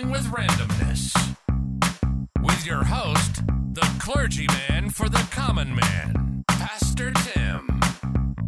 Dealing with Randomness. With your host, the clergyman for the common man, Pastor Tim.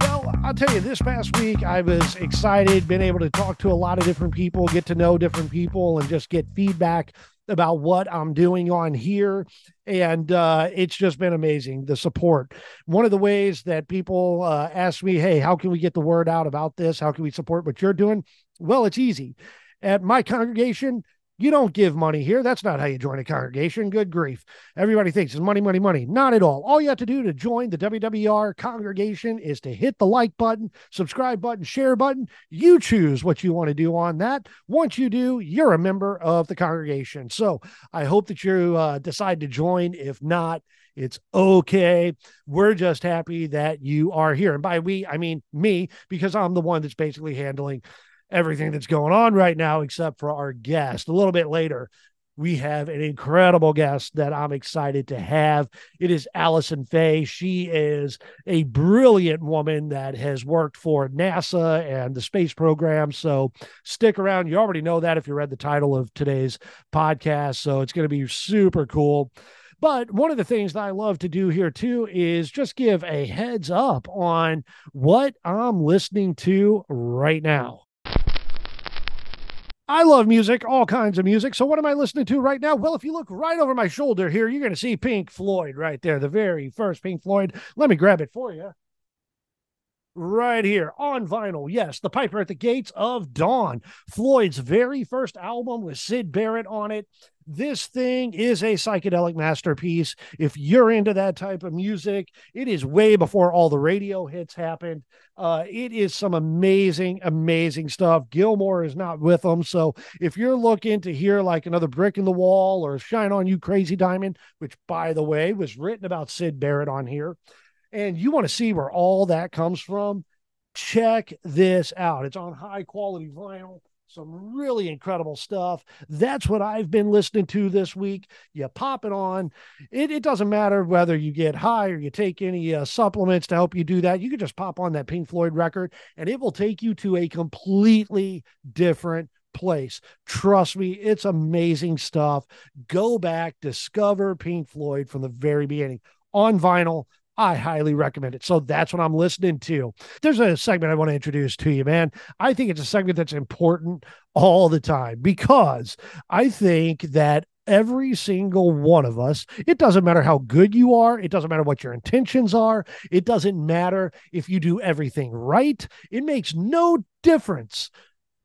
Well, I'll tell you, this past week I was excited, been able to talk to a lot of different people, get to know different people, and just get feedback about what I'm doing on here. And it's just been amazing, the support. One of the ways that people ask me, hey, how can we get the word out about this? How can we support what you're doing? Well, it's easy. At my congregation, you don't give money here. That's not how you join a congregation. Good grief. Everybody thinks it's money, money, money. Not at all. All you have to do to join the WWR congregation is to hit the like button, subscribe button, share button. You choose what you want to do on that. Once you do, you're a member of the congregation. So I hope that you decide to join. If not, it's okay. We're just happy that you are here. And by we, I mean me, because I'm the one that's basically handling everything that's going on right now, except for our guest. A little bit later, we have an incredible guest that I'm excited to have. It is Alison Faye. She is a brilliant woman that has worked for NASA and the space program. So stick around. You already know that if you read the title of today's podcast. So it's going to be super cool. But one of the things that I love to do here too is just give a heads up on what I'm listening to right now. I love music, all kinds of music. So what am I listening to right now? Well, if you look right over my shoulder here, you're going to see Pink Floyd right there, the very first Pink Floyd. Let me grab it for you. Right here on vinyl. Yes, The Piper at the Gates of Dawn. Floyd's very first album with Syd Barrett on it. This thing is a psychedelic masterpiece. If you're into that type of music, it is way before all the radio hits happened. It is some amazing, amazing stuff. Gilmore is not with them. So if you're looking to hear like another Brick in the Wall or Shine On You Crazy Diamond, which by the way was written about Syd Barrett on here, and you want to see where all that comes from, check this out. It's on high quality vinyl. Some really incredible stuff. That's what I've been listening to this week. You pop it on. It doesn't matter whether you get high or you take any supplements to help you do that. You can just pop on that Pink Floyd record and it will take you to a completely different place. Trust me, it's amazing stuff. Go back, discover Pink Floyd from the very beginning on vinyl. I highly recommend it. So that's what I'm listening to. There's a segment I want to introduce to you, man. I think it's a segment that's important all the time because I think that every single one of us, it doesn't matter how good you are. It doesn't matter what your intentions are. It doesn't matter if you do everything right. It makes no difference.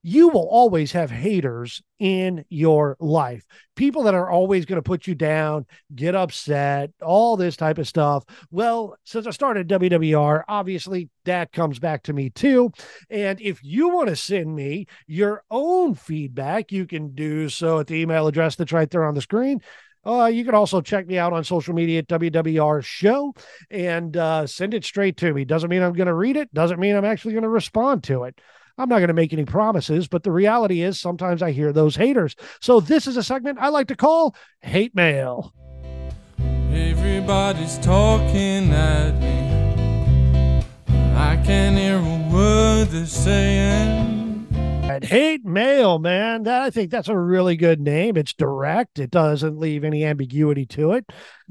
You will always have haters in your life. People that are always going to put you down, get upset, all this type of stuff. Well, since I started WWR, obviously that comes back to me too. And if you want to send me your own feedback, you can do so at the email address that's right there on the screen. You can also check me out on social media at WWR Show and send it straight to me. Doesn't mean I'm going to read it. Doesn't mean I'm actually going to respond to it. I'm not going to make any promises, but the reality is sometimes I hear those haters. So this is a segment I like to call Hate Mail. Everybody's talking at me. I can't hear a word they're saying. And Hate Mail, man, I think that's a really good name. It's direct. It doesn't leave any ambiguity to it.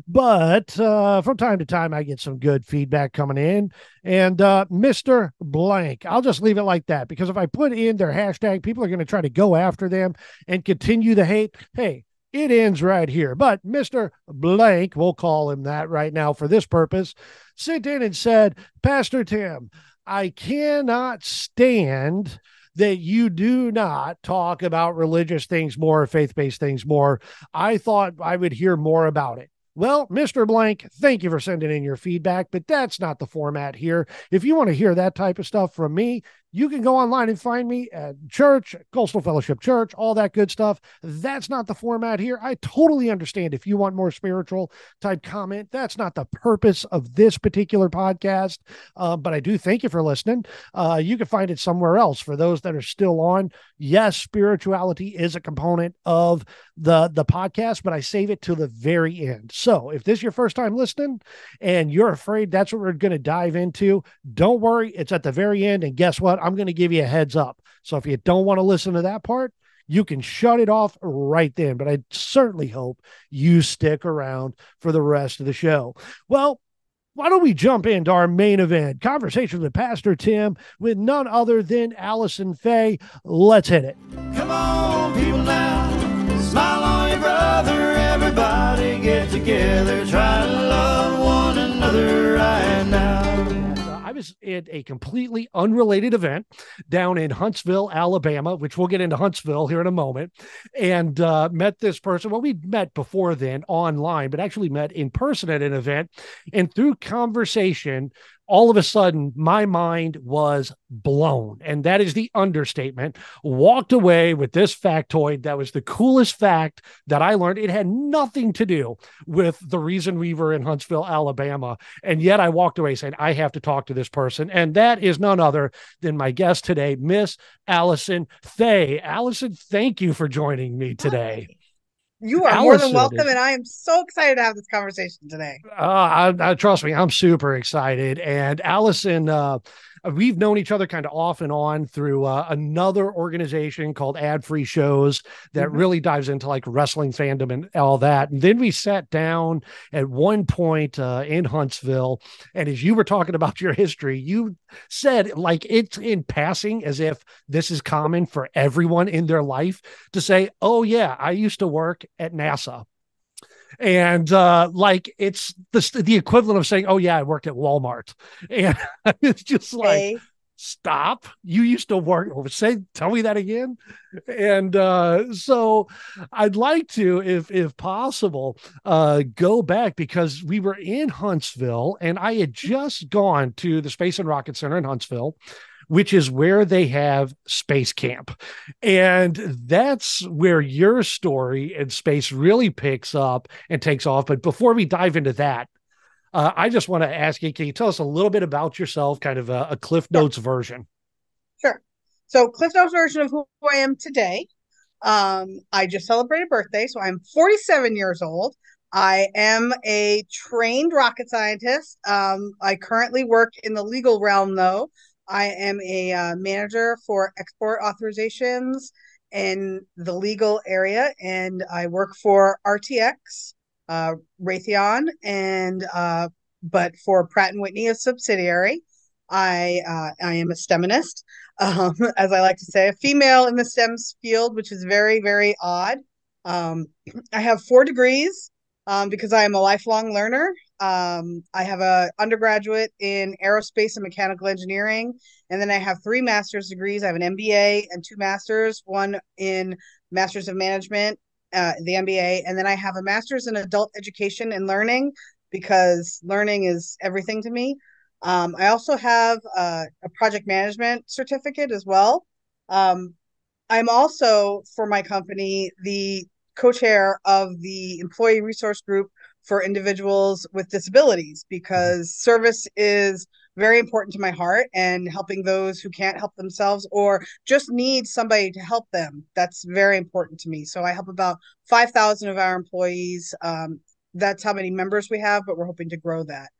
But from time to time, I get some good feedback coming in. And Mr. Blank, I'll just leave it like that, because if I put in their hashtag, people are going to try to go after them and continue the hate. Hey, it ends right here. But Mr. Blank, we'll call him that right now for this purpose, sent in and said, Pastor Tim, I cannot stand that you do not talk about religious things more, faith-based things more. I thought I would hear more about it. Well, Mr. Blank, thank you for sending in your feedback, but that's not the format here. If you want to hear that type of stuff from me, you can go online and find me at church, Coastal Fellowship Church, all that good stuff. That's not the format here. I totally understand if you want more spiritual type comment. That's not the purpose of this particular podcast, but I do thank you for listening. You can find it somewhere else. For those that are still on, yes, spirituality is a component of the podcast, but I save it to the very end. So if this is your first time listening and you're afraid that's what we're going to dive into, don't worry. It's at the very end. And guess what? I'm going to give you a heads up. So if you don't want to listen to that part, you can shut it off right then. But I certainly hope you stick around for the rest of the show. Well, why don't we jump into our main event? Conversation with Pastor Tim with none other than Alison Faye. Let's hit it. Come on, people now, smile on your brother. Everybody get together, try to love one another right now. I was at a completely unrelated event down in Huntsville, Alabama, which we'll get into Huntsville here in a moment, and met this person. Well, we'd met before then online, but actually met in person at an event. And through conversation, all of a sudden, my mind was blown. And that is the understatement. Walked away with this factoid that was the coolest fact that I learned. It had nothing to do with the reason we were in Huntsville, Alabama. And yet I walked away saying, I have to talk to this person. And that is none other than my guest today, Miss Alison Faye. Alison, thank you for joining me today. You are more than welcome, and I am so excited to have this conversation today. Trust me, I'm super excited. And Alison, we've known each other kind of off and on through another organization called Ad Free Shows that really dives into like wrestling fandom and all that. And then we sat down at one point in Huntsville, and as you were talking about your history, you said, like, it's in passing as if this is common for everyone in their life to say, oh yeah, I used to work at NASA. And like it's the equivalent of saying, oh yeah, I worked at Walmart. And it's just like, stop, you used to work, or tell me that again. And so I'd like to, if possible, go back, because we were in Huntsville and I had just gone to the Space and Rocket Center in Huntsville, which is where they have space camp. And that's where your story in space really picks up and takes off. But before we dive into that, I just want to ask you, can you tell us a little bit about yourself, kind of a Cliff Notes version? Sure. So Cliff Notes version of who I am today. I just celebrated birthday, so I'm 47 years old. I am a trained rocket scientist. I currently work in the legal realm, though. I am a manager for export authorizations in the legal area, and I work for RTX, Raytheon, and but for Pratt & Whitney, a subsidiary. I am a STEMinist, as I like to say, a female in the STEMs field, which is very, very odd. I have 4 degrees because I am a lifelong learner. I have an undergraduate in aerospace and mechanical engineering, and then I have 3 master's degrees. I have an MBA and 2 masters, one in Masters of Management, the MBA, and then I have a master's in adult education and learning, because learning is everything to me. I also have a project management certificate as well. I'm also, for my company, the co-chair of the employee resource group for individuals with disabilities, because service is very important to my heart, and helping those who can't help themselves or just need somebody to help them. That's very important to me. So I help about 5,000 of our employees. That's how many members we have, but we're hoping to grow that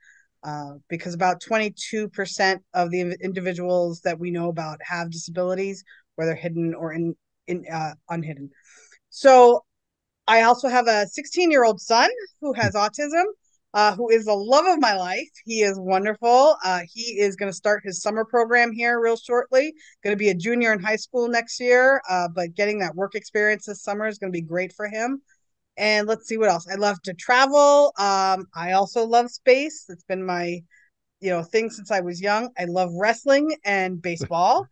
because about 22% of the individuals that we know about have disabilities, whether hidden or unhidden. So I also have a 16-year-old son who has autism, who is the love of my life. He is wonderful. He is going to start his summer program here real shortly. Going to be a junior in high school next year, but getting that work experience this summer is going to be great for him. And let's see what else. I love to travel. I also love space. It's been my, thing since I was young. I love wrestling and baseball.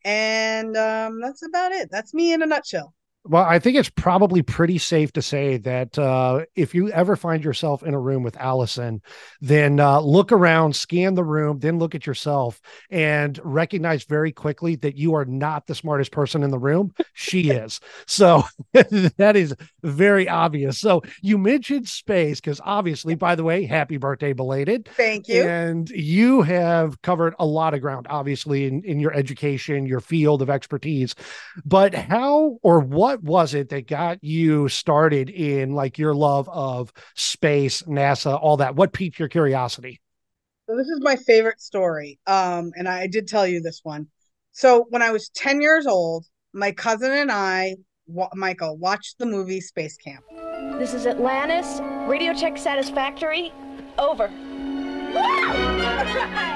And that's about it. That's me in a nutshell. Well, I think it's probably pretty safe to say that if you ever find yourself in a room with Alison, then look around, scan the room, then look at yourself and recognize very quickly that you are not the smartest person in the room. She is. So that is very obvious. So you mentioned space because obviously, by the way, happy birthday belated. Thank you. And you have covered a lot of ground, obviously, in your education, your field of expertise. But how or what was it that got you started in like your love of space, NASA, all that? What piqued your curiosity? So this is my favorite story. And I did tell you this one. So when I was 10 years old, my cousin and I Michael, watch the movie Space Camp. This is Atlantis. Radio check satisfactory. Over.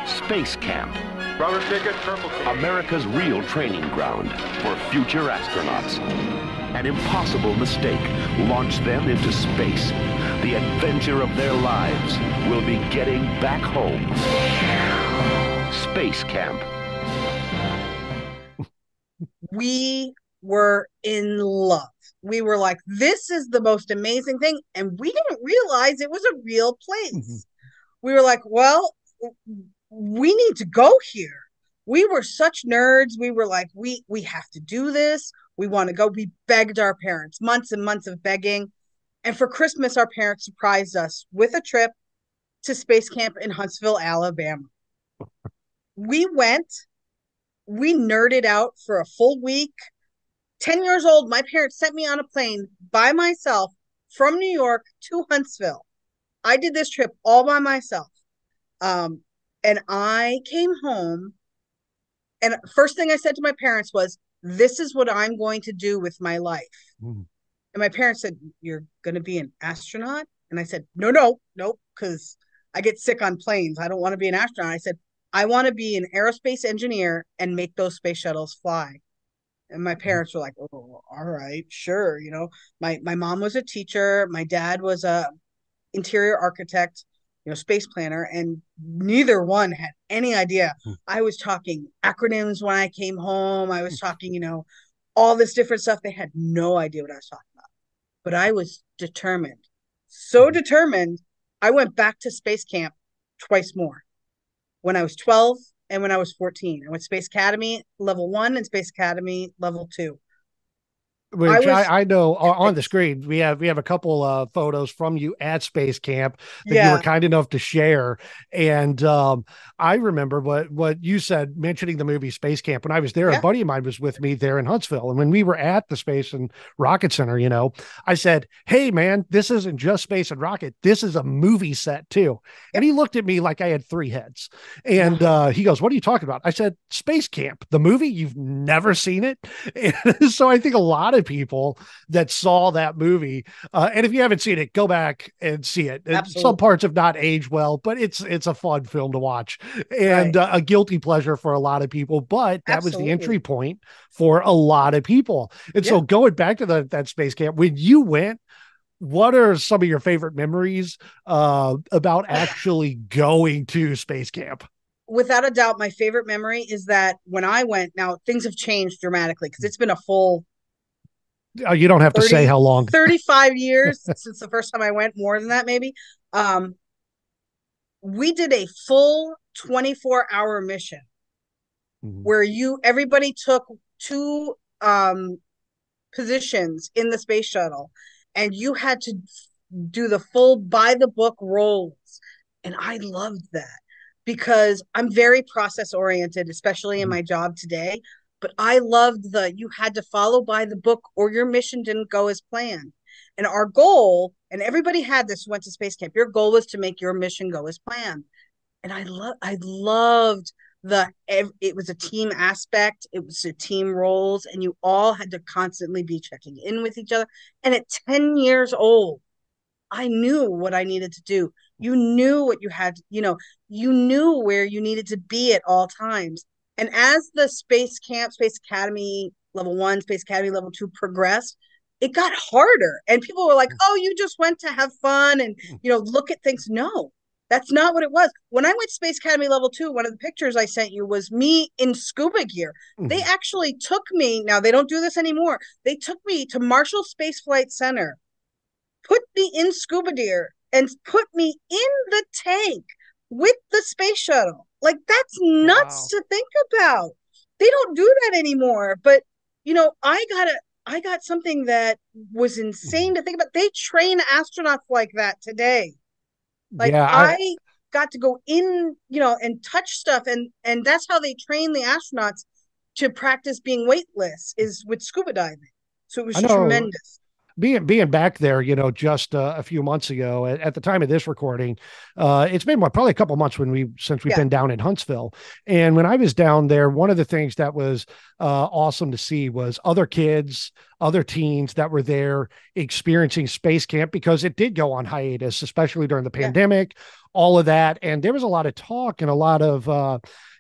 Space Camp, Rubber ticket, purple ticket. America's real training ground for future astronauts. An impossible mistake launched them into space. The adventure of their lives will be getting back home. Space Camp. We were in love. We were like, this is the most amazing thing. And we didn't realize it was a real place. Mm-hmm. We were like, well, we need to go here. We were such nerds. We were like, we have to do this. We want to go. We begged our parents, months and months of begging. And for Christmas, our parents surprised us with a trip to Space Camp in Huntsville, Alabama. We went. We nerded out for a full week. 10 years old, my parents sent me on a plane by myself from New York to Huntsville. I did this trip all by myself. And I came home, and first thing I said to my parents was, this is what I'm going to do with my life. Mm. And my parents said, you're going to be an astronaut? And I said, no, because I get sick on planes. I don't want to be an astronaut. I said, I want to be an aerospace engineer and make those space shuttles fly. And my parents were like, oh, all right, sure. You know, my mom was a teacher. My dad was a interior architect, you know, space planner, and neither one had any idea. I was talking acronyms when I came home. I was talking, you know, all this different stuff. They had no idea what I was talking about. But I was determined. So determined, I went back to Space Camp twice more. When I was 12 and when I was 14. I went Space Academy level 1 and Space Academy level 2. Which I know on the screen, we have a couple of photos from you at Space Camp that you were kind enough to share. And I remember what you said, mentioning the movie Space Camp. When I was there, a buddy of mine was with me there in Huntsville. And when we were at the Space and Rocket Center, you know, I said, hey, man, this isn't just Space and Rocket. This is a movie set, too. And he looked at me like I had 3 heads. And he goes, what are you talking about? I said, Space Camp, the movie. You've never seen it. And so I think a lot of people that saw that movie, and if you haven't seen it, go back and see it. Some parts have not aged well, but it's a fun film to watch, and a guilty pleasure for a lot of people, but that was the entry point for a lot of people. And so going back to that Space Camp, when you went, what are some of your favorite memories about actually going to Space Camp? Without a doubt, my favorite memory is that when I went, now things have changed dramatically because it's been a full you don't have to say how long. 35 years since the first time I went, more than that maybe. We did a full 24-hour mission where everybody took 2 positions in the space shuttle, and you had to do the full by the book roles. And I loved that because I'm very process oriented, especially in my job today. But I loved you had to follow by the book or your mission didn't go as planned. And our goal, and everybody had this who went to Space Camp, your goal was to make your mission go as planned. And I loved it was a team aspect. It was a team roles, and you all had to constantly be checking in with each other. And at 10 years old, I knew what I needed to do. You knew what you had, you knew where you needed to be at all times. And as the Space Camp, Space Academy level 1, Space Academy level 2 progressed, it got harder. And people were like, oh, you just went to have fun and, look at things. No, that's not what it was. When I went Space Academy level 2, one of the pictures I sent you was me in scuba gear. They actually took me, now they don't do this anymore. They took me to Marshall Space Flight Center, put me in scuba gear, and put me in the tank with the space shuttle. Like, that's nuts to think about. They don't do that anymore. But, I got something that was insane to think about. They train astronauts like that today. Like, I got to go in, and touch stuff. And that's how they train the astronauts to practice being weightless, is with scuba diving. So it was tremendous. being back there, just a few months ago at the time of this recording, it's been probably a couple months since we've been down in Huntsville. And when I was down there, one of the things that was awesome to see was other kids, other teens that were there experiencing space camp, because it did go on hiatus, especially during the pandemic, all of that. And there was a lot of talk and a lot of,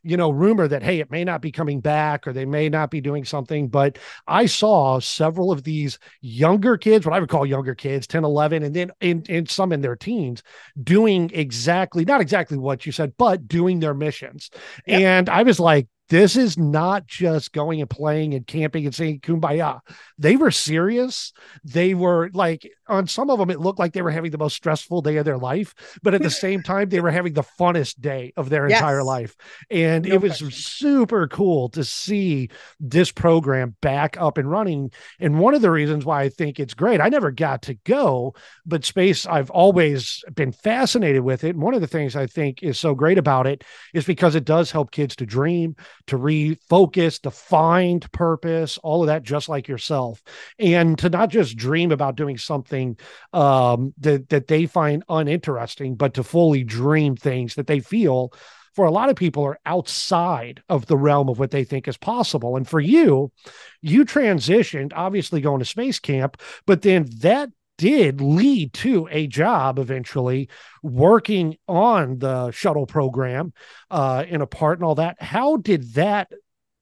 rumor that, hey, it may not be coming back or they may not be doing something. But I saw several of these younger kids, what I would call younger kids, 10, 11, and then in some in their teens, doing not exactly what you said, but doing their missions. Yep. And I was like, this is not just going and playing and camping and saying kumbaya. They were serious. They were like, on some of them, it looked like they were having the most stressful day of their life, but at the same time, they were having the funnest day of their entire life. And it was super cool to see this program back up and running. And one of the reasons why I think it's great, I never got to go, but space, I've always been fascinated with it. And one of the things I think is so great about it is because it does help kids to dream, to refocus, to find purpose, all of that, just like yourself, and to not just dream about doing something that they find uninteresting, but to fully dream things that they feel, for a lot of people, are outside of the realm of what they think is possible. And for you transitioned, obviously going to space camp, but then that did lead to a job eventually working on the shuttle program in a part and all that. How did that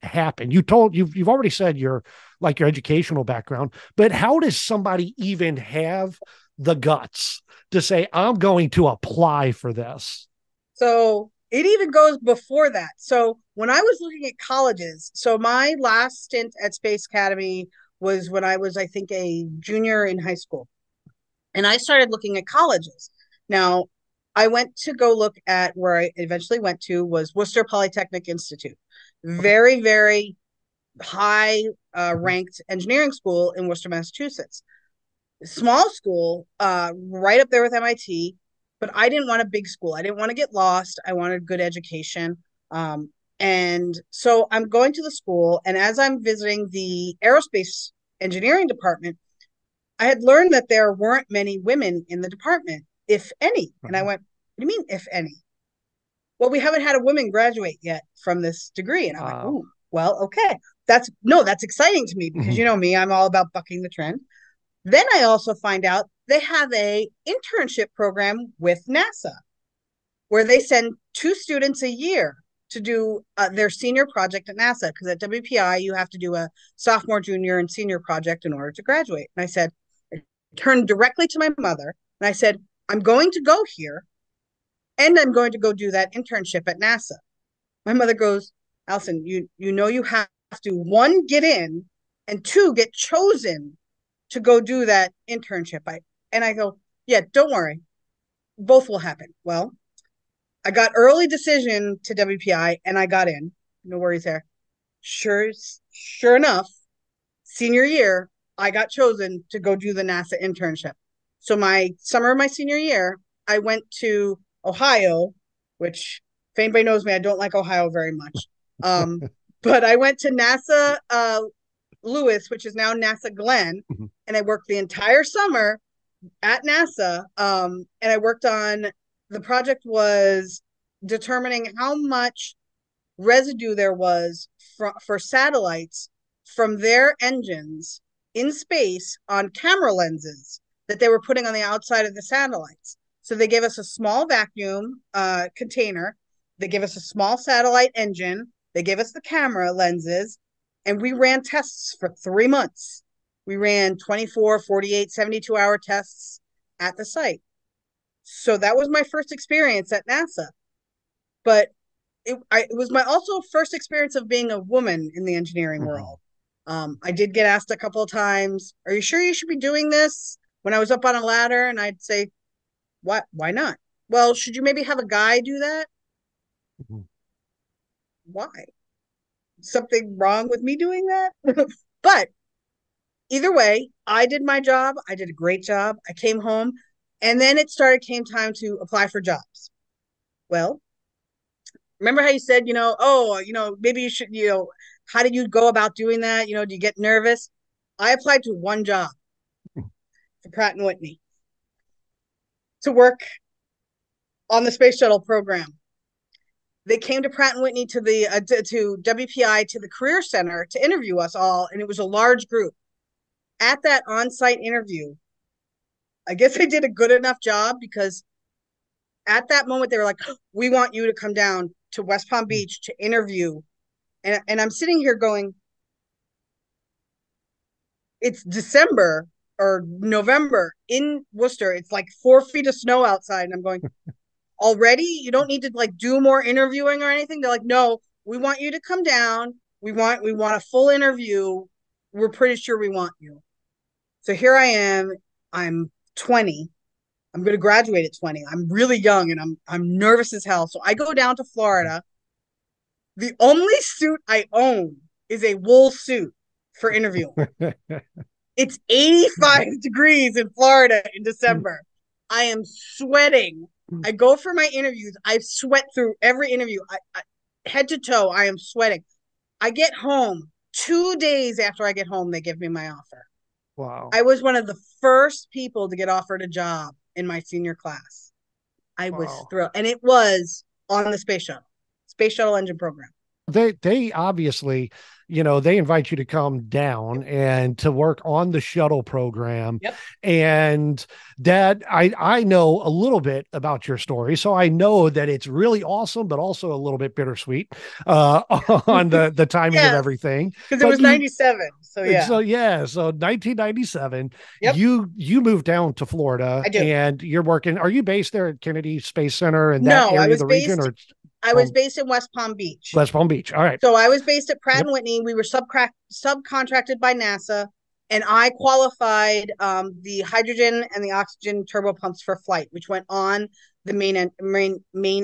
happen? You've already said your educational background, but how does somebody even have the guts to say, I'm going to apply for this? So it even goes before that. So when I was looking at colleges, so my last stint at Space Academy was when I was, I think, a junior in high school. And I started looking at colleges. Now, I went to go look at where I eventually went to was Worcester Polytechnic Institute. Very, very high ranked engineering school in Worcester, Massachusetts. Small school, right up there with MIT, but I didn't want a big school. I didn't want to get lost. I wanted good education. And so I'm going to the school, and as I'm visiting the aerospace engineering department, I had learned that there weren't many women in the department, if any. And I went, what do you mean, if any? Well, we haven't had a woman graduate yet from this degree. And I'm like, oh, well, okay. That's exciting to me because you know me, I'm all about bucking the trend. Then I also find out they have a internship program with NASA where they send 2 students a year to do their senior project at NASA. Because at WPI, you have to do a sophomore, junior, and senior project in order to graduate. And I turned directly to my mother and I said, I'm going to go here and I'm going to go do that internship at NASA. My mother goes, Alison, you have to, 1, get in, and 2, get chosen to go do that internship. I go, yeah, don't worry. Both will happen. Well, I got early decision to WPI and I got in. No worries there. Sure enough, senior year, I got chosen to go do the NASA internship. So my summer of my senior year, I went to Ohio, which if anybody knows me, I don't like Ohio very much. But I went to NASA Lewis, which is now NASA Glenn, and I worked the entire summer at NASA. And I worked on, the project was determining how much residue there was for satellites from their engines in space on camera lenses that they were putting on the outside of the satellites. So they gave us a small vacuum container. They gave us a small satellite engine. They gave us the camera lenses, and we ran tests for 3 months. We ran 24, 48, 72-hour tests at the site. So that was my first experience at NASA. But it was my also first experience of being a woman in the engineering world. I did get asked a couple of times, are you sure you should be doing this? When I was up on a ladder, and I'd say, what? Why not? Well, should you maybe have a guy do that? Why? Something wrong with me doing that? But either way, I did my job. I did a great job. I came home, and then came time to apply for jobs. Well, remember how you said, maybe you should, how did you go about doing that? Do you get nervous? I applied to 1 job. for Pratt and Whitney to work on the space shuttle program. They came to Pratt and Whitney to WPI to the Career Center to interview us all, and it was a large group. At that on-site interview, I guess I did a good enough job because at that moment they were like, "We want you to come down to West Palm Beach to interview," and I'm sitting here going, "It's December or November in Worcester. It's like 4 feet of snow outside," and I'm going, already? You don't need to like do more interviewing or anything? They're like, "No, we want you to come down. We want a full interview. We're pretty sure we want you." So here I am. I'm 20. I'm going to graduate at 20. I'm really young and I'm nervous as hell. So I go down to Florida. The only suit I own is a wool suit for interviewing. It's 85 degrees in Florida in December. I am sweating. I go for my interviews. I sweat through every interview. I head to toe, I am sweating. I get home. 2 days after I get home, they give me my offer. Wow. I was one of the first people to get offered a job in my senior class. I was thrilled. And it was on the space shuttle engine program. They obviously, they invite you to come down and to work on the shuttle program. Yep. And Dad, I know a little bit about your story, so I know that it's really awesome, but also a little bit bittersweet on the timing of everything. Because it was 97. So yeah. So 1997. Yep. You moved down to Florida. I do. And you're working. Are you based there at Kennedy Space Center in that area of the region, or? I was based in West Palm Beach. West Palm Beach. All right. So I was based at Pratt & Whitney. We were subcontracted by NASA, and I qualified the hydrogen and the oxygen turbo pumps for flight, which went on the main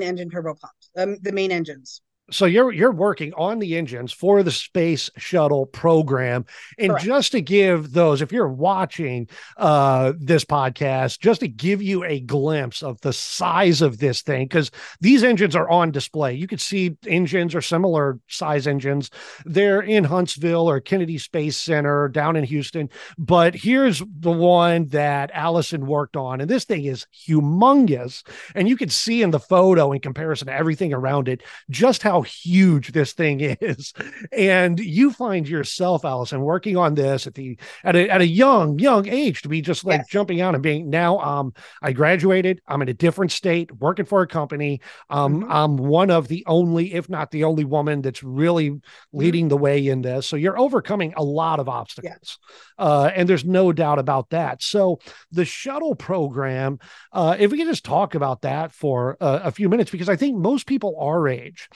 engine turbo pumps, the main engines. So you're working on the engines for the space shuttle program. And Correct. Just to give those, if you're watching this podcast, just to give you a glimpse of the size of this thing, because these engines are on display. You could see engines or similar size engines. They're in Huntsville or Kennedy Space Center down in Houston. But here's the one that Alison worked on. And this thing is humongous. And you can see in the photo, in comparison to everything around it, just how huge this thing is. And you find yourself, Alison, working on this at a young age to be just like jumping out and being now, I graduated, I'm in a different state, working for a company. I'm one of the only, if not the only woman that's really leading the way in this. So you're overcoming a lot of obstacles. And there's no doubt about that. So the shuttle program, if we can just talk about that for a few minutes, because I think most people our age,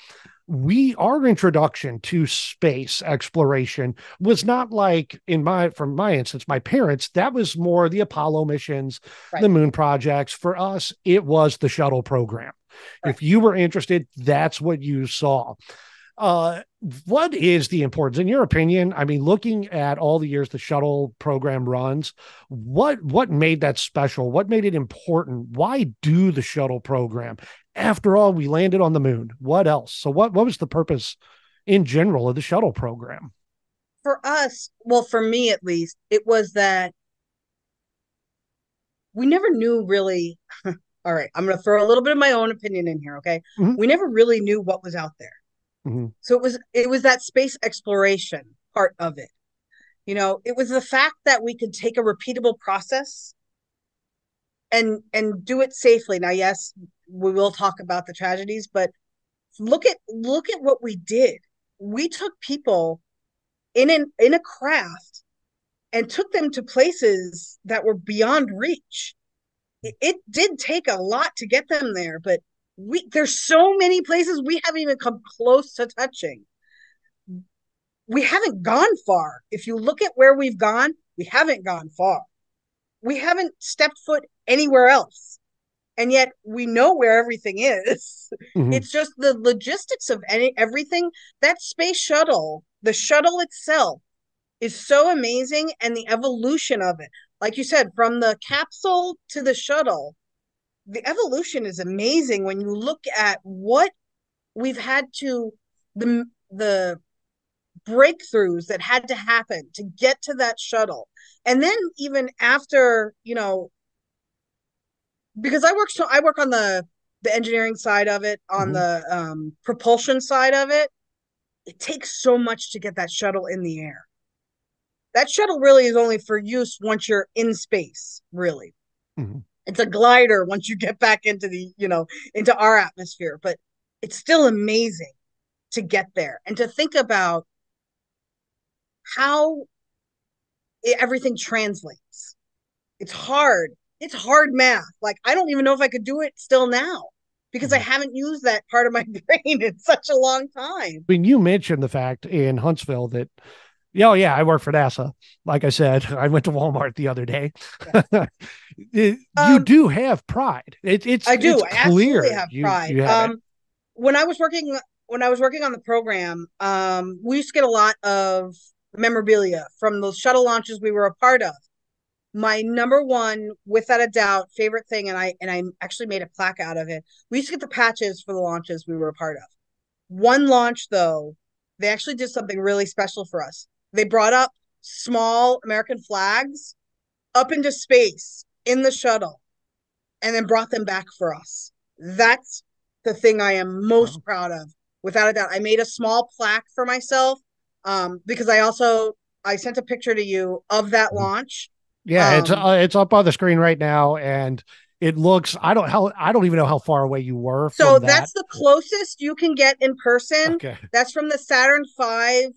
our introduction to space exploration was not like from my instance, my parents, that was more the Apollo missions, the moon projects. For us, it was the shuttle program. Right. If you were interested, that's what you saw. What is the importance, in your opinion? I mean, looking at all the years the shuttle program runs, what made that special? What made it important? Why do the shuttle program? After all, we landed on the moon. What else? So what was the purpose in general of the shuttle program? For us, well, for me at least, it was that we never knew really. All right, I'm going to throw a little bit of my own opinion in here, okay? Mm-hmm. We never really knew what was out there. Mm-hmm. So it was that space exploration part of it. It was the fact that we could take a repeatable process and do it safely. Now, yes, we will talk about the tragedies, but look at what we did. We took people in a craft and took them to places that were beyond reach. It did take a lot to get them there, but there's so many places we haven't even come close to touching. We haven't gone far. If you look at where we've gone, we haven't gone far. We haven't stepped foot anywhere else. And yet we know where everything is. Mm-hmm. It's just the logistics of everything. That space shuttle, the shuttle itself, is so amazing, and the evolution of it. Like you said, from the capsule to the shuttle, the evolution is amazing when you look at what we've had to, the breakthroughs that had to happen to get to that shuttle. And then even after, because I work on the engineering side of it, on the propulsion side of it. It takes so much to get that shuttle in the air. That shuttle really is only for use once you're in space, really. Mm-hmm. It's a glider once you get back into into our atmosphere, but it's still amazing to get there and to think about how everything translates. It's hard. It's hard math. Like, I don't even know if I could do it still now because I haven't used that part of my brain in such a long time. I mean, you mentioned the fact in Huntsville that, I work for NASA. Like I said, I went to Walmart the other day. You do have pride. I do. It's I clear absolutely have pride. You have it. When I was working on the program, we used to get a lot of memorabilia from those shuttle launches we were a part of. My number one, without a doubt, favorite thing, and I actually made a plaque out of it. We used to get the patches for the launches we were a part of. One launch, though, they actually did something really special for us. They brought up small American flags up into space in the shuttle and then brought them back for us. That's the thing I am most proud of, without a doubt. I made a small plaque for myself because I sent a picture to you of that launch. Yeah, it's up on the screen right now, and it looks. I don't even know how far away you were. So that's the closest you can get in person. Okay. That's from the Saturn V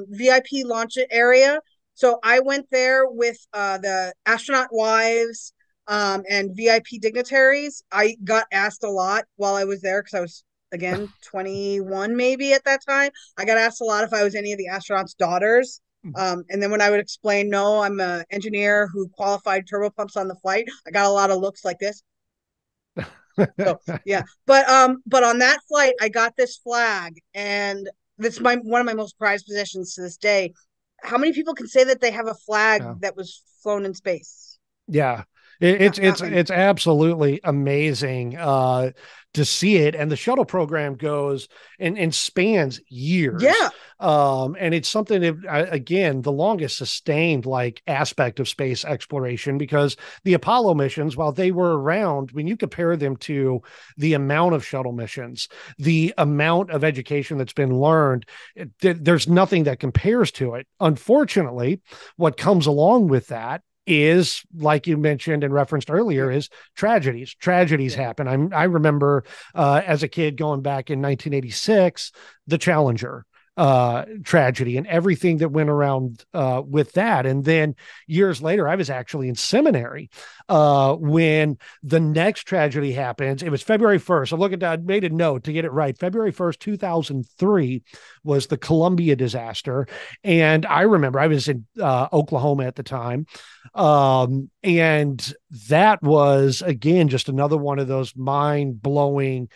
VIP launch area. So I went there with the astronaut wives and VIP dignitaries. I got asked a lot while I was there because I was, again, 21 maybe at that time. I got asked a lot if I was any of the astronauts' daughters. And then when I would explain, no, I'm an engineer who qualified turbopumps on the flight, I got a lot of looks like this. So, yeah, but on that flight, I got this flag, and it's one of my most prized possessions to this day. How many people can say that they have a flag that was flown in space? Yeah, it's absolutely amazing to see it. And the shuttle program goes and spans years. Yeah. And it's something that, again, the longest sustained aspect of space exploration, because the Apollo missions, while they were around, when you compare them to the amount of shuttle missions, the amount of education that's been learned, there's nothing that compares to it. Unfortunately, what comes along with that is, like you mentioned and referenced earlier, is tragedies. Tragedies happen. I remember as a kid going back in 1986, the Challenger tragedy and everything that went around with that. And then years later, I was actually in seminary when the next tragedy happens. It was February 1st. I'm looking down, made a note to get it right. February 1st, 2003 was the Columbia disaster. And I remember I was in Oklahoma at the time. And that was, again, just another one of those mind-blowing,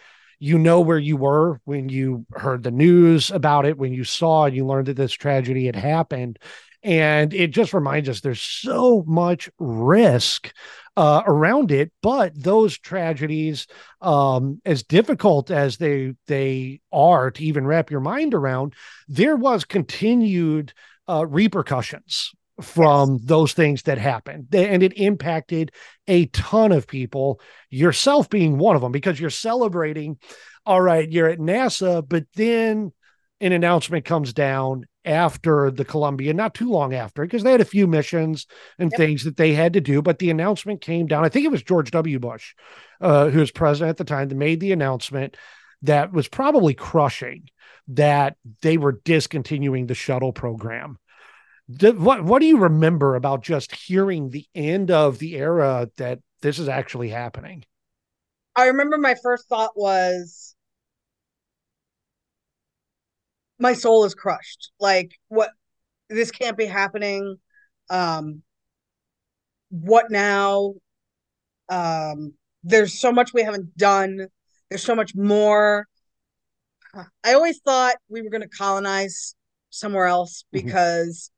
where you were when you heard the news about it, when you saw and you learned that this tragedy had happened. And it just reminds us there's so much risk around it. But those tragedies, as difficult as they are to even wrap your mind around, there was continued repercussions from those things that happened. And it impacted a ton of people, yourself being one of them, because you're celebrating, all right, you're at NASA, but then an announcement comes down after the Columbia, not too long after, because they had a few missions and things that they had to do, but the announcement came down. I think it was George W. Bush, who was president at the time, that made the announcement that was probably crushing, that they were discontinuing the shuttle program. What do you remember about just hearing the end of the era that this is actually happening? I remember my first thought was, my soul is crushed. Like, what? This can't be happening. What now? There's so much we haven't done. There's so much more. I always thought we were going to colonize somewhere else because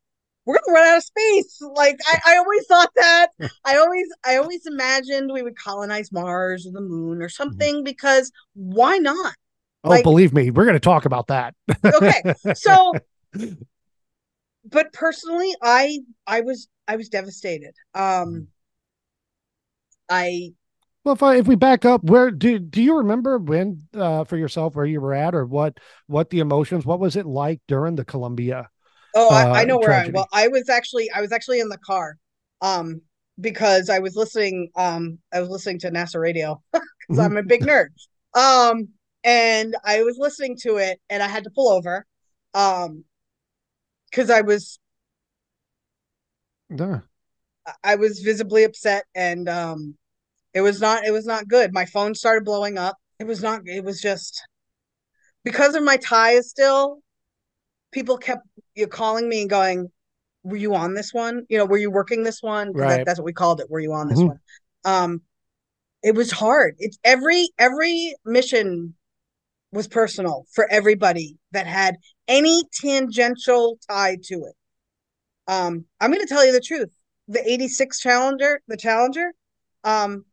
we're going to run out of space. Like, I always thought that. I always imagined we would colonize Mars or the moon or something, because why not? Oh, believe me, we're going to talk about that. Okay. So But personally, I was devastated. I Well, if we back up, where do you remember when for yourself where you were at, or what the emotions, what was it like during the Columbia I know where tragedy? I was actually in the car, um, because I was listening to NASA radio because Mhm. I'm a big nerd. Um, and I was listening to it, and I had to pull over, because Yeah. I was visibly upset, and it was not good. My phone started blowing up. It was just because of my ties still. People kept calling me and going, were you on this one? Were you working this one? Because Right. that's what we called it. Were you on this Mhm. one? Um, it was hard. It's every mission was personal for everybody that had any tangential tie to it. I'm going to tell you the truth. The 86 Challenger, um,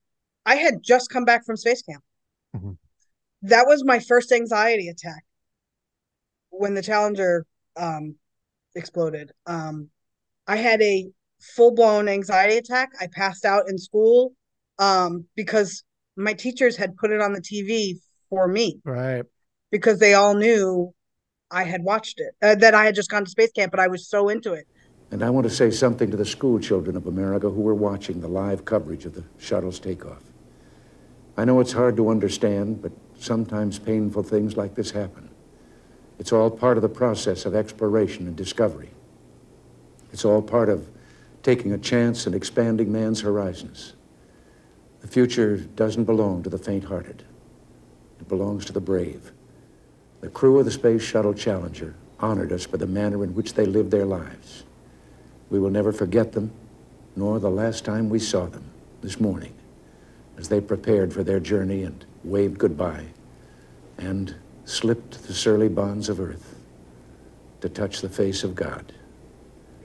I had just come back from space camp. Mhm. That was my first anxiety attack when the Challenger um, exploded. I had a full blown anxiety attack. I passed out in school, because my teachers had put it on the TV for me Right. because they all knew I had watched it, that I had just gone to space camp, but I was so into it. And I want to say something to the school children of America who were watching the live coverage of the shuttle's takeoff. I know it's hard to understand, but sometimes painful things like this happen. It's all part of the process of exploration and discovery. It's all part of taking a chance and expanding man's horizons. The future doesn't belong to the faint-hearted. It belongs to the brave. The crew of the Space Shuttle Challenger honored us for the manner in which they lived their lives. We will never forget them, nor the last time we saw them, this morning, as they prepared for their journey and waved goodbye and slipped the surly bonds of earth to touch the face of God.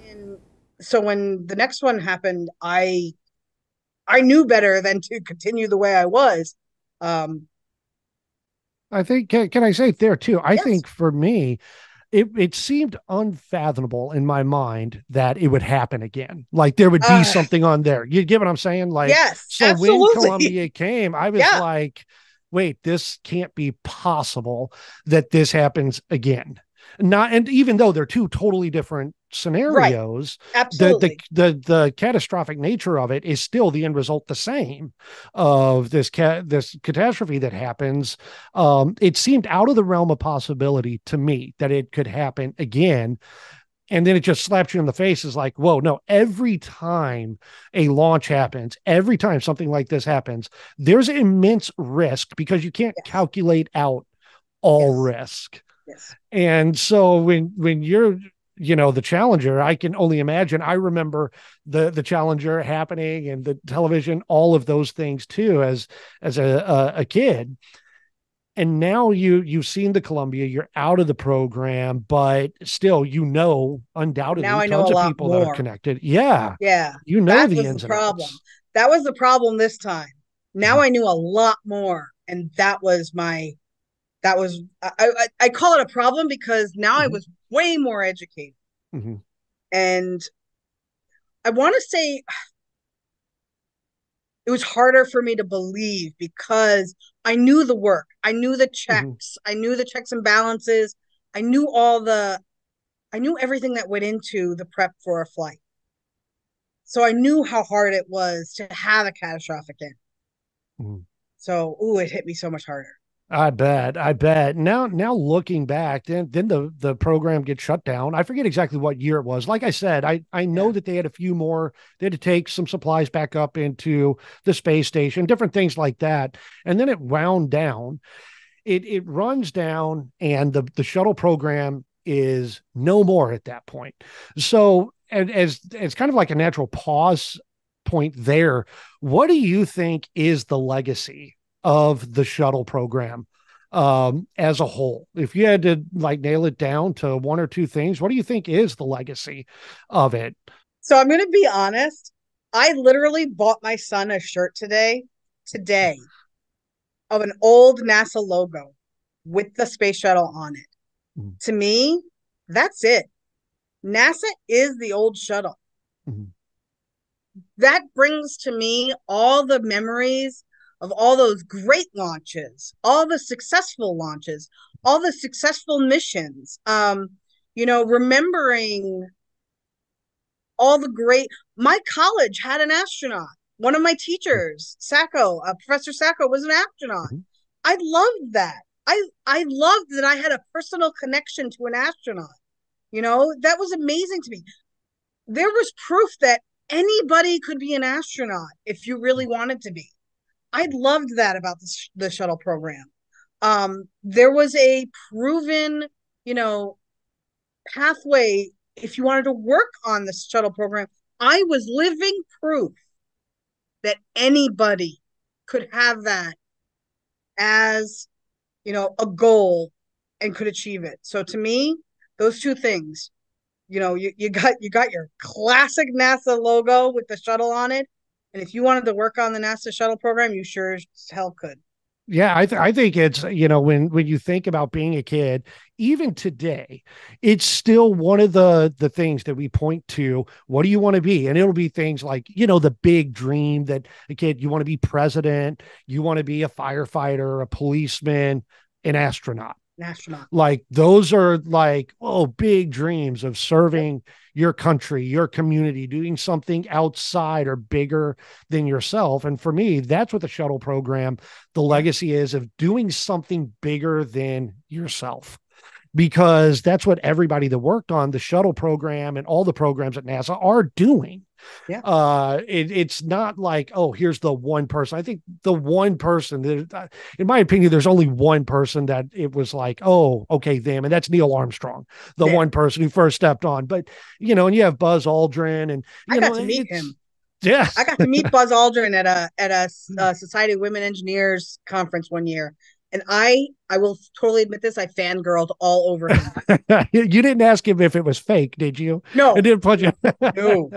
And so when the next one happened, I knew better than to continue the way I was. Um, I think can I say there too? I yes. think for me, it seemed unfathomable in my mind that it would happen again. Like there would be Uh, something on there. You get what I'm saying? Like, yes, so when absolutely. Columbia came, I was Yeah. like, wait, this can't be possible that this happens again. Not, and even though they're two totally different Right. scenarios, Absolutely. the catastrophic nature of it is still the end result the same of this catastrophe that happens. It seemed out of the realm of possibility to me that it could happen again. And then it just slaps you in the face is like, whoa, no, every time a launch happens, every time something like this happens, there's immense risk because you can't Yes. calculate out all Yes. risk. Yes. And so when you're the Challenger, I can only imagine. I remember the Challenger happening and the television, all of those things too, as a kid. And now you've seen the Columbia, you're out of the program, but still, Now undoubtedly, I know a tons of lot people that are more. connected. Yeah, Yeah. the That was the ins and problem. outs. That was the problem this time. Now Mhm. I knew a lot more. And that was, I call it a problem because now I Mhm. was way more educated. Mhm. And I want to say it was harder for me to believe because I knew the work. I knew the Mhm. checks. I knew the checks and balances. I knew everything that went into the prep for a flight. So I knew how hard it was to have a catastrophic end. Mhm. So, ooh, it hit me so much harder. I bet. I bet. Now looking back, then the program gets shut down. I forget exactly what year it was. Like I said, I know Yeah. that they had a few more. They had to take some supplies back up into the space station, different things like that, and then it wound down. It runs down, and the shuttle program is no more at that point. So, and as it's kind of like a natural pause point there. What do you think is the legacy of the shuttle program as a whole? If you had to like nail it down to one or two things, what do you think is the legacy of it? So I'm going to be honest. I literally bought my son a shirt today, of an old NASA logo with the space shuttle on it. Mm. To me, that's it. NASA is the old shuttle. Mhm. That brings to me all the memories of all those great launches, all the successful launches, all the successful missions. Remembering all the great. My college had an astronaut. One of my teachers, Sacco, Professor Sacco, was an astronaut. Mhm. I loved that. I loved that I had a personal connection to an astronaut. That was amazing to me. There was proof that anybody could be an astronaut if you really wanted to be. I loved that about the shuttle program. There was a proven, pathway if you wanted to work on the shuttle program. I was living proof that anybody could have that as, a goal and could achieve it. So to me, those two things, you got your classic NASA logo with the shuttle on it. And if you wanted to work on the NASA shuttle program, you sure as hell could. Yeah, I think it's, when you think about being a kid, even today, it's still one of the things that we point to. What do you want to be? And it'll be things like, the big dream that a kid, you want to be president, you want to be a firefighter, a policeman, an astronaut. Like those are like, big dreams of serving your country, your community, doing something outside or bigger than yourself. And for me, that's what the shuttle program, the legacy is of doing something bigger than yourself. Because that's what everybody that worked on the shuttle program and all the programs at NASA are doing. Yeah. It's not like, here's the one person. I think the one person that, in my opinion, there's only one person that it was like, okay, them. And that's Neil Armstrong, the one person who first stepped on. But, and you have Buzz Aldrin and, I got to meet him. Yeah. I got to meet Buzz Aldrin at a Society of Women Engineers conference one year. And I will totally admit this, I fangirled all over him. You didn't ask him if it was fake, did you? No. It didn't put you. No.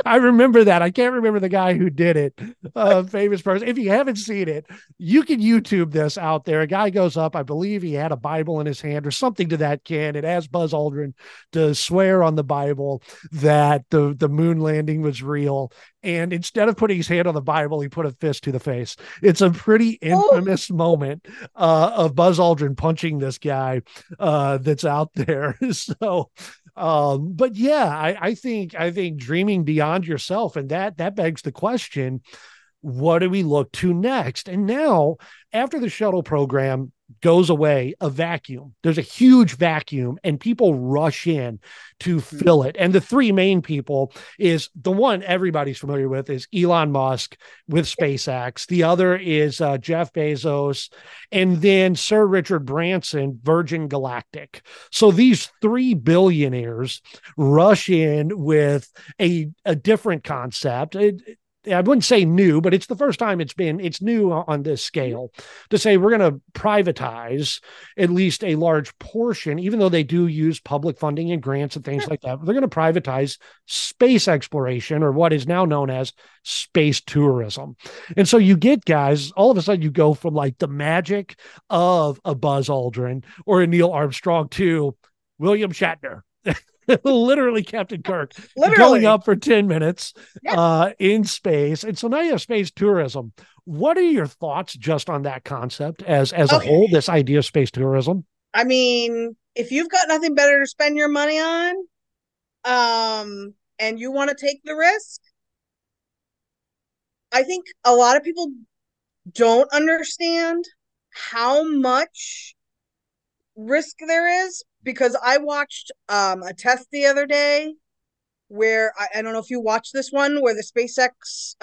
I remember that. I can't remember the guy who did it. Famous person. If you haven't seen it, you can YouTube this out there. A guy goes up, I believe he had a Bible in his hand or something to that can. It asked Buzz Aldrin to swear on the Bible that the moon landing was real. And instead of putting his hand on the Bible, he put a fist to the face. It's a pretty infamous moment of Buzz Aldrin punching this guy that's out there. So, but yeah, I think dreaming beyond yourself, and that begs the question, what do we look to next? And now, after the shuttle program goes away, a vacuum. There's a huge vacuum and people rush in to fill it. And the three main people is the one everybody's familiar with is Elon Musk with SpaceX. The other is Jeff Bezos, and then Sir Richard Branson, Virgin Galactic. So these three billionaires rush in with a different concept. I wouldn't say new, but it's the first time it's new on this scale to say we're going to privatize at least a large portion, even though they do use public funding and grants and things like that. They're going to privatize space exploration, or what is now known as space tourism. And so you get guys, all of a sudden you go from like the magic of a Buzz Aldrin or a Neil Armstrong to William Shatner. Literally Captain Kirk going up for 10 minutes in space. And so now you have space tourism. What are your thoughts just on that concept as a whole, this idea of space tourism? I mean, if you've got nothing better to spend your money on, and you want to take the risk, I think a lot of people don't understand how much risk there is, because I watched a test the other day where I don't know if you watched this one, where the SpaceX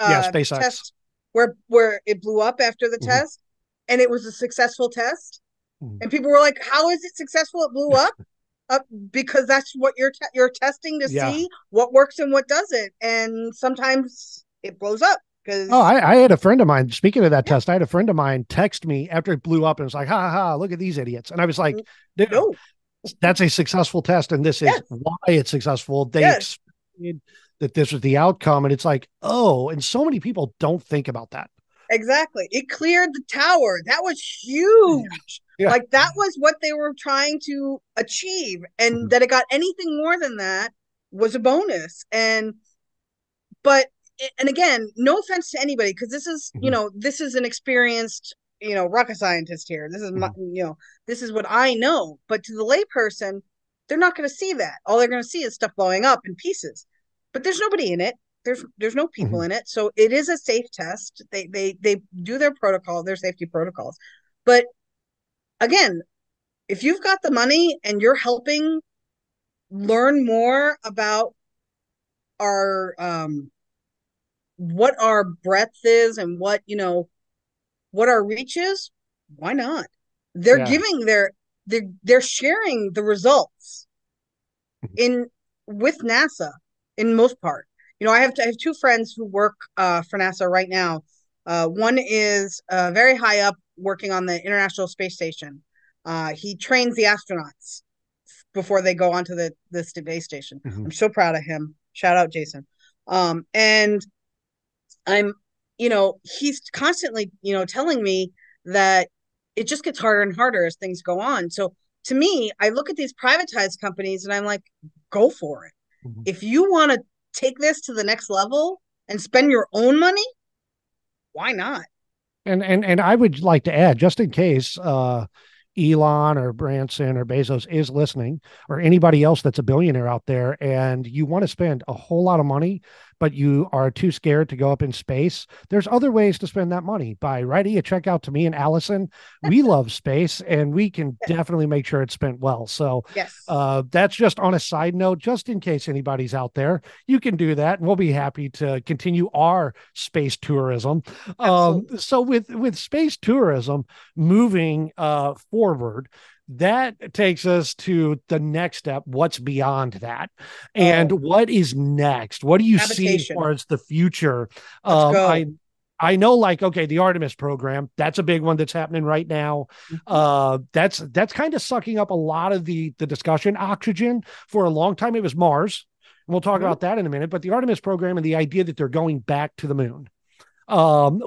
test where it blew up after the test, and it was a successful test, and people were like, how is it successful? It blew up. Because that's what you're testing to see what works and what doesn't, and sometimes it blows up. I had a friend of mine, speaking of that test, I had a friend of mine text me after it blew up and was like, ha, look at these idiots. And I was like, dude, that's a successful test. And this is why it's successful. They expected that this was the outcome. And it's like, and so many people don't think about that. Exactly. It cleared the tower. That was huge. Yeah. Like that was what they were trying to achieve. And that it got anything more than that was a bonus. But again, no offense to anybody, because this is, this is an experienced, rocket scientist here. This is my, this is what I know. But to the layperson, they're not going to see that. All they're going to see is stuff blowing up in pieces. But there's nobody in it. There's no people in it. So it is a safe test. They do their protocol, their safety protocols. But again, if you've got the money and you're helping learn more about our what our breadth is and what our reach is, why not? They're giving they're sharing the results with NASA in most part. I have two friends who work for NASA right now. One is very high up working on the International Space Station. He trains the astronauts before they go onto the space station. I'm so proud of him. Shout out Jason. And I'm, he's constantly, telling me that it just gets harder and harder as things go on. So to me, I look at these privatized companies and I'm like, go for it. If you want to take this to the next level and spend your own money, why not? And I would like to add, just in case Elon or Branson or Bezos is listening, or anybody else that's a billionaire out there, and you want to spend a whole lot of money, but you are too scared to go up in space, there's other ways to spend that money by writing a check out to me and Alison. We love space, and we can definitely make sure it's spent well. So that's just on a side note, just in case anybody's out there, you can do that, and we'll be happy to continue our space tourism. So with space tourism moving forward, that takes us to the next step. What's beyond that? And what is next? What do you see as far as the future? I know, like, okay, the Artemis program, that's a big one that's happening right now. That's kind of sucking up a lot of the discussion. Oxygen, for a long time, it was Mars. We'll talk about that in a minute. But the Artemis program and the idea that they're going back to the moon,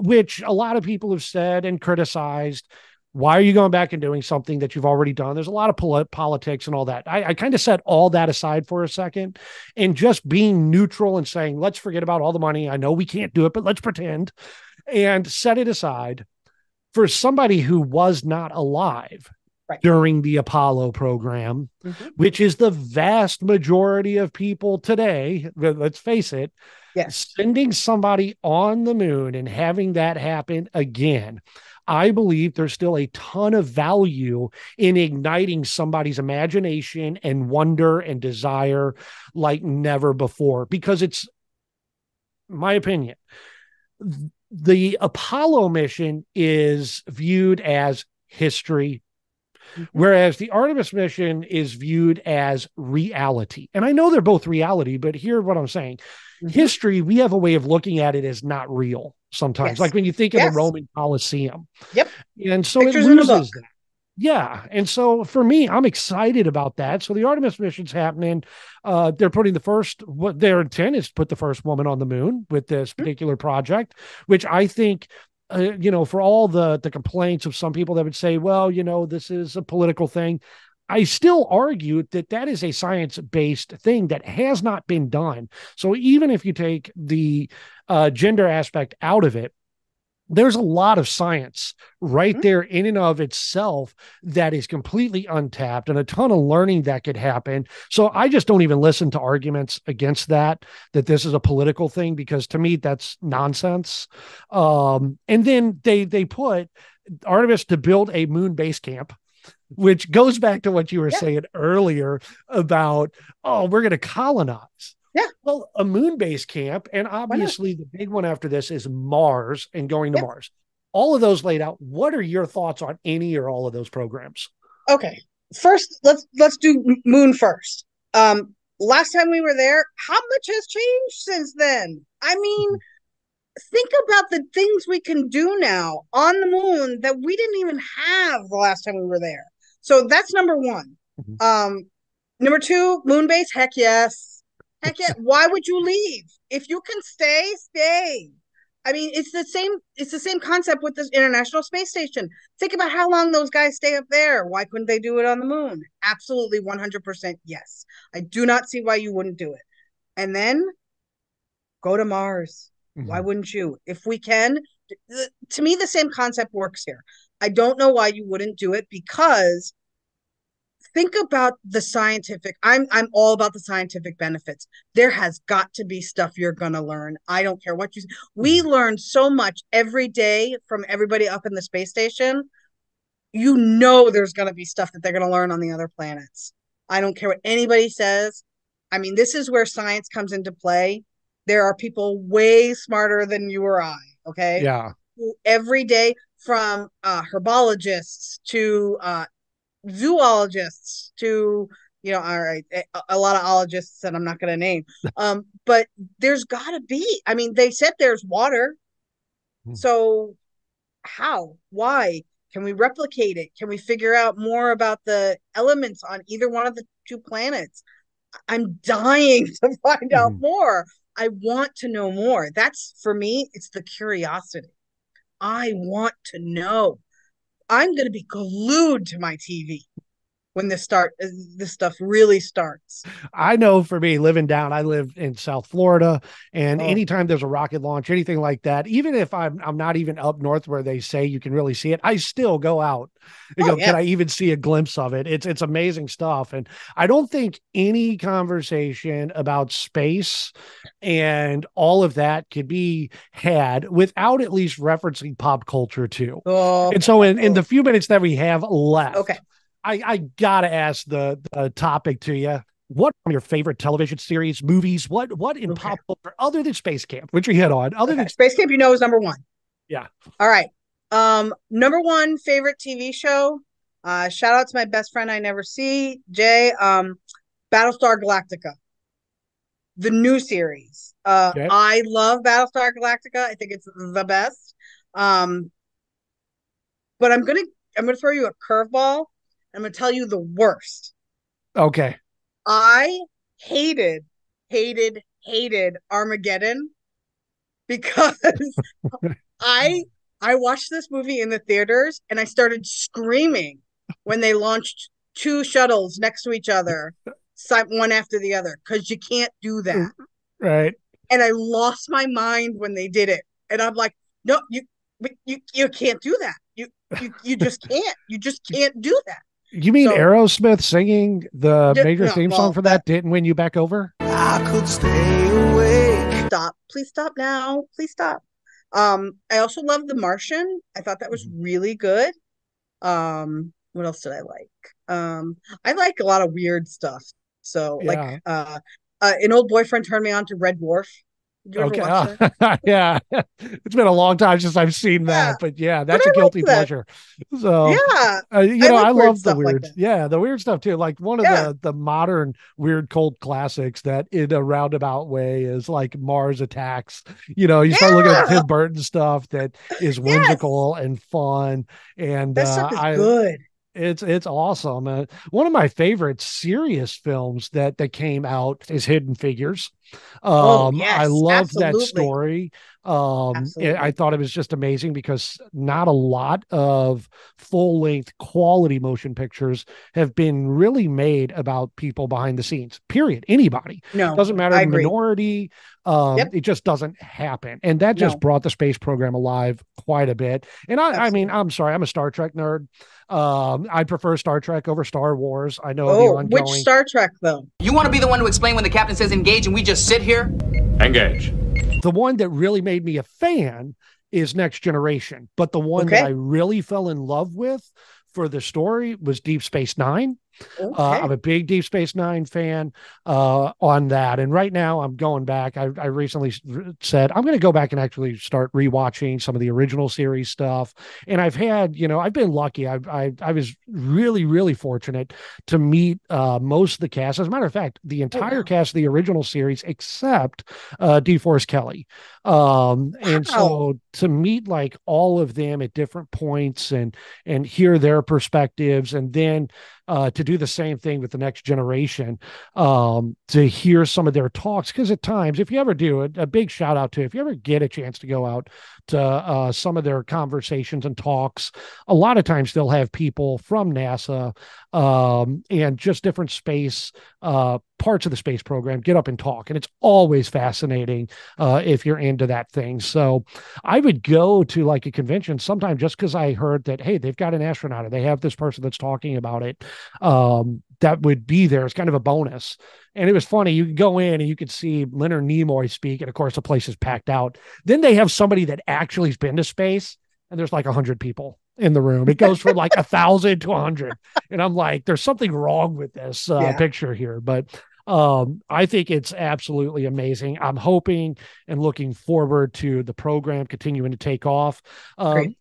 which a lot of people have said and criticized. Why are you going back and doing something that you've already done? There's a lot of politics and all that. I kind of set all that aside for a second and just being neutral and saying, let's forget about all the money. I know we can't do it, but let's pretend, and set it aside for somebody who was not alive during the Apollo program, which is the vast majority of people today. Let's face it. Sending somebody on the moon and having that happen again, I believe there's still a ton of value in igniting somebody's imagination and wonder and desire like never before, because it's my opinion. The Apollo mission is viewed as history, whereas the Artemis mission is viewed as reality. And I know they're both reality, but here's what I'm saying. History, we have a way of looking at it as not real sometimes. Like when you think of the Roman Colosseum. And so Pictures it loses that. Yeah. And so for me, I'm excited about that. So the Artemis mission's happening. They're putting what their intent is to put the first woman on the moon with this particular project, which I think, for all the complaints of some people that would say, well, this is a political thing. I still argue that is a science-based thing that has not been done. So even if you take the gender aspect out of it, there's a lot of science right there in and of itself that is completely untapped, and a ton of learning that could happen. So I just don't even listen to arguments against that this is a political thing, because to me, that's nonsense. And then they put Artemis to build a moon base camp, which goes back to what you were saying earlier about, we're going to colonize. Well, a moon base camp, and obviously the big one after this is Mars and going to Mars. All of those laid out. What are your thoughts on any or all of those programs? Okay. First, let's do moon first. Last time we were there, how much has changed since then? I mean, think about the things we can do now on the moon that we didn't even have the last time we were there. So that's number one. Number two, moon base, heck yes. Heck yeah. Why would you leave? If you can stay, stay. I mean, it's the same concept with the International Space Station. Think about how long those guys stay up there. Why couldn't they do it on the moon? Absolutely 100% yes. I do not see why you wouldn't do it. And then go to Mars. Why wouldn't you? If we can, to me, the same concept works here. I don't know why you wouldn't do it, because think about the scientific. I'm all about the scientific benefits. There has got to be stuff you're gonna learn. I don't care what you. We learn so much every day from everybody up in the space station. You know, there's gonna be stuff that they're gonna learn on the other planets. I don't care what anybody says. I mean, this is where science comes into play. There are people way smarter than you or I. Okay. Yeah. Every day, from herbologists to zoologists to, all right, a lot of ologists that I'm not going to name. But there's got to be. I mean, they said there's water. So how? Why? Can we replicate it? Can we figure out more about the elements on either one of the two planets? I'm dying to find out more. I want to know more. That's, for me, it's the curiosity. I want to know. I'm going to be glued to my TV when this stuff really starts. I know for me, I live in South Florida, and anytime there's a rocket launch, anything like that, even if I'm not even up north where they say you can really see it, I still go out and go, can I even see a glimpse of it? It's amazing stuff. And I don't think any conversation about space and all of that could be had without at least referencing pop culture too. And so in the few minutes that we have left, I gotta ask the topic to you. What are your favorite television series, movies? What in pop culture other than Space Camp, which we hit on? Other than Space Camp, is number one. Yeah. All right. Number one favorite TV show. Shout out to my best friend I never see, Jay. Battlestar Galactica, the new series. I love Battlestar Galactica. I think it's the best. But I'm gonna throw you a curveball. I'm going to tell you the worst. Okay. I hated Armageddon, because I watched this movie in the theaters and I started screaming when they launched two shuttles next to each other, one after the other, because you can't do that. Right. And I lost my mind when they did it. And I'm like, no, you can't do that. You just can't. You just can't do that. You mean Aerosmith singing the major theme song for that didn't win you back over? I could stay awake. Stop. Please stop now. Please stop. I also love The Martian. I thought that was really good. What else did I like? I like a lot of weird stuff. So like an old boyfriend turned me on to Red Dwarf. Did you ever watch that? Yeah. It's been a long time since I've seen that, but that's a guilty pleasure. So I love the weird, the weird stuff too. Like one of the modern weird cult classics that in a roundabout way is like Mars Attacks. You start looking at Tim Burton stuff that is whimsical and fun, and that stuff is good. It's awesome. One of my favorite serious films that came out is Hidden Figures. I loved that story. I thought it was just amazing because not a lot of full-length quality motion pictures have been really made about people behind the scenes, period. Anybody. No, doesn't matter. Minority. It just doesn't happen. And that just brought the space program alive quite a bit. And I mean, I'm sorry, I'm a Star Trek nerd. I prefer Star Trek over Star Wars. I know the ongoing. Which Star Trek though? You want to be the one to explain when the captain says engage and we just sit here? Engage. The one that really made me a fan is Next Generation, but the one that I really fell in love with for the story was Deep Space Nine. I'm a big Deep Space Nine fan on that. And right now I'm going back. I recently said I'm going to go back and actually start rewatching some of the original series stuff. And I've had, I've been lucky. I was really, really fortunate to meet most of the cast. As a matter of fact, the entire cast of the original series except DeForest Kelly. And so to meet like all of them at different points and hear their perspectives, and then to do the same thing with the next generation, to hear some of their talks. Because at times, if you ever do it, a big shout out to, if you ever get a chance to go out to some of their conversations and talks, a lot of times they'll have people from NASA and just different space parts of the space program get up and talk. And it's always fascinating if you're into that thing. So I would go to like a convention sometime just because I heard that, hey, they've got an astronaut or they have this person that's talking about it. That would be there. It's kind of a bonus. And it was funny. You could go in and you could see Leonard Nimoy speak. And of course, the place is packed out. Then they have somebody that actually has been to space, and there's like 100 people in the room. It goes from like 1,000 to 100. And I'm like, there's something wrong with this picture here. But I think it's absolutely amazing. I'm hoping and looking forward to the program continuing to take off.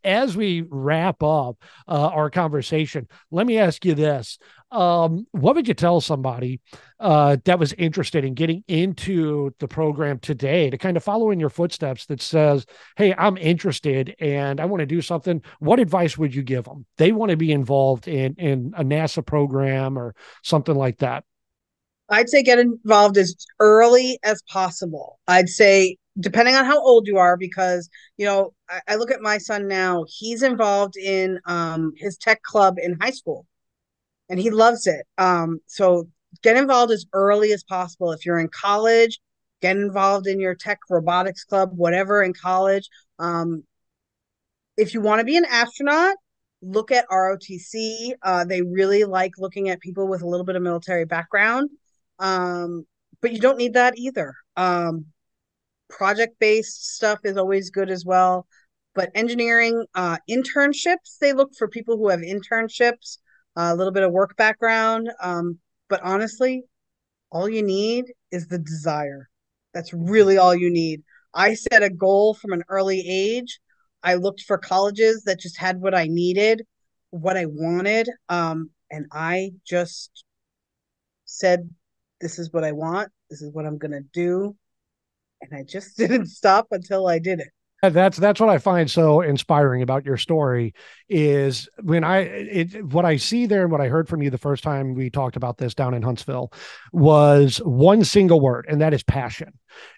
As we wrap up our conversation, let me ask you this. What would you tell somebody that was interested in getting into the program today to kind of follow in your footsteps that says, hey, I'm interested and I want to do something? What advice would you give them? They want to be involved in a NASA program or something like that. I'd say get involved as early as possible. I'd say, depending on how old you are, because, I look at my son now, he's involved in his tech club in high school and he loves it. So get involved as early as possible. If you're in college, get involved in your tech robotics club, whatever in college. If you want to be an astronaut, look at ROTC. They really like looking at people with a little bit of military background. But you don't need that either. Project-based stuff is always good as well. But engineering, internships, they look for people who have internships, a little bit of work background. But honestly, all you need is the desire. That's really all you need. I set a goal from an early age. I looked for colleges that just had what I needed, what I wanted. And I just said, this is what I want. This is what I'm going to do. And I just didn't stop until I did it. That's what I find so inspiring about your story is when what I see there and what I heard from you the first time we talked about this down in Huntsville was one single word, and that is passion.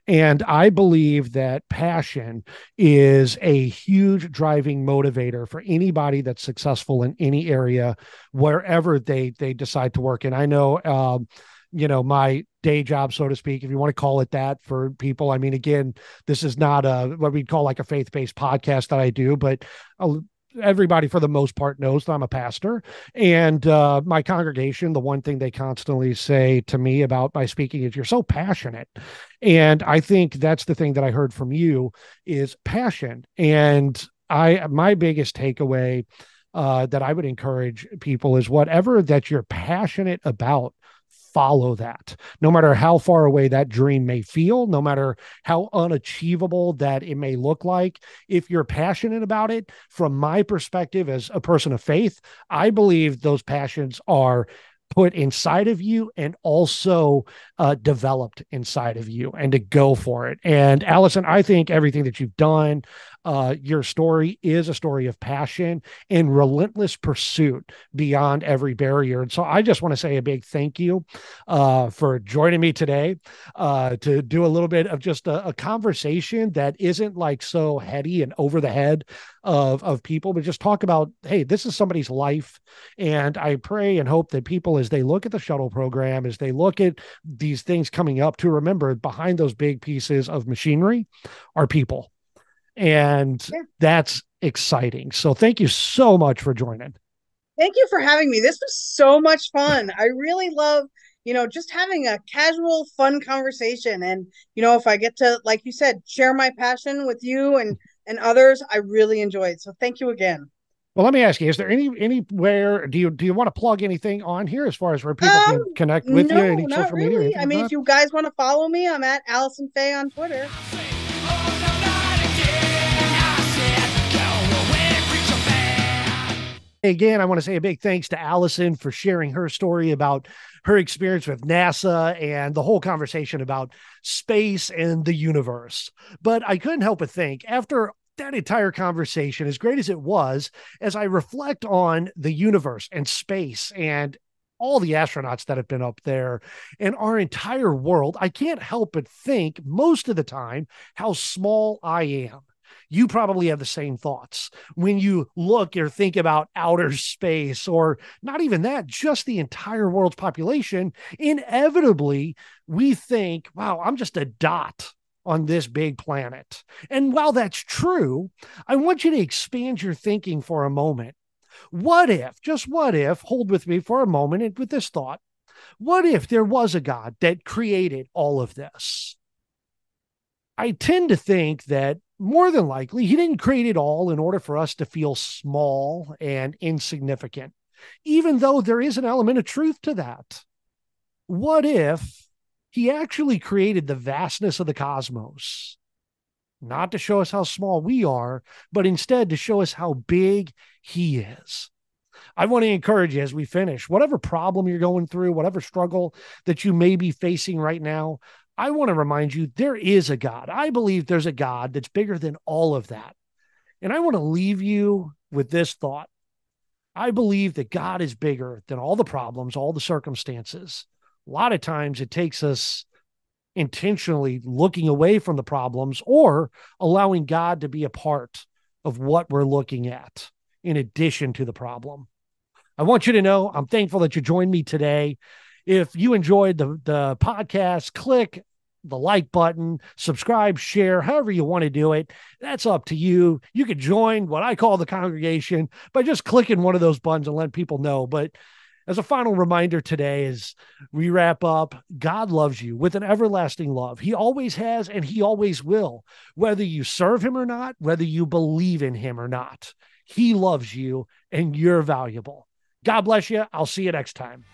And I believe that passion is a huge driving motivator for anybody that's successful in any area, wherever they decide to work. And I know, my day job, so to speak, if you want to call it that for people. I mean, again, this is not what we'd call like a faith-based podcast that I do, but everybody for the most part knows that I'm a pastor. And my congregation, the one thing they constantly say to me about my speaking is, you're so passionate. And I think that's the thing that I heard from you is passion. And my biggest takeaway that I would encourage people is whatever that you're passionate about, follow that, no matter how far away that dream may feel, no matter how unachievable that it may look like. If you're passionate about it, from my perspective as a person of faith, I believe those passions are put inside of you and also developed inside of you, and to go for it. And Alison, I think everything that you've done, your story is a story of passion and relentless pursuit beyond every barrier. And so I just want to say a big thank you for joining me today to do a little bit of just a conversation that isn't like so heady and over the head of people, but just talk about, hey, this is somebody's life. And I pray and hope that people, as they look at the shuttle program, as they look at these things coming up, to remember behind those big pieces of machinery are people. And that's exciting. So thank you so much for joining. Thank you for having me. This was so much fun. I really love, just having a casual, fun conversation. And, if I get to, like you said, share my passion with you and others, I really enjoy it. So thank you again. Well, let me ask you, is there anywhere, do you want to plug anything on here as far as where people can connect with you? Any social media? I mean, if you guys want to follow me, I'm at Alison Faye on Twitter. Again, I want to say a big thanks to Alison for sharing her story about her experience with NASA and the whole conversation about space and the universe. But I couldn't help but think, after that entire conversation, as great as it was, as I reflect on the universe and space and all the astronauts that have been up there and our entire world, I can't help but think most of the time how small I am. You probably have the same thoughts when you look or think about outer space, or not even that, just the entire world's population. Inevitably, we think, wow, I'm just a dot on this big planet. And while that's true, I want you to expand your thinking for a moment. What if, just what if, hold with me for a moment and with this thought, what if there was a God that created all of this? I tend to think that more than likely, he didn't create it all in order for us to feel small and insignificant, even though there is an element of truth to that. What if he actually created the vastness of the cosmos, not to show us how small we are, but instead to show us how big he is? I want to encourage you as we finish, whatever problem you're going through, whatever struggle that you may be facing right now, I want to remind you there is a God. I believe there's a God that's bigger than all of that. And I want to leave you with this thought. I believe that God is bigger than all the problems, all the circumstances. A lot of times it takes us intentionally looking away from the problems or allowing God to be a part of what we're looking at in addition to the problem. I want you to know I'm thankful that you joined me today. If you enjoyed the podcast, click the like button, subscribe, share, however you want to do it. That's up to you. You can join what I call the congregation by just clicking one of those buttons and let people know. But as a final reminder today, as we wrap up, God loves you with an everlasting love. He always has, and he always will, whether you serve him or not, whether you believe in him or not. He loves you, and you're valuable. God bless you. I'll see you next time.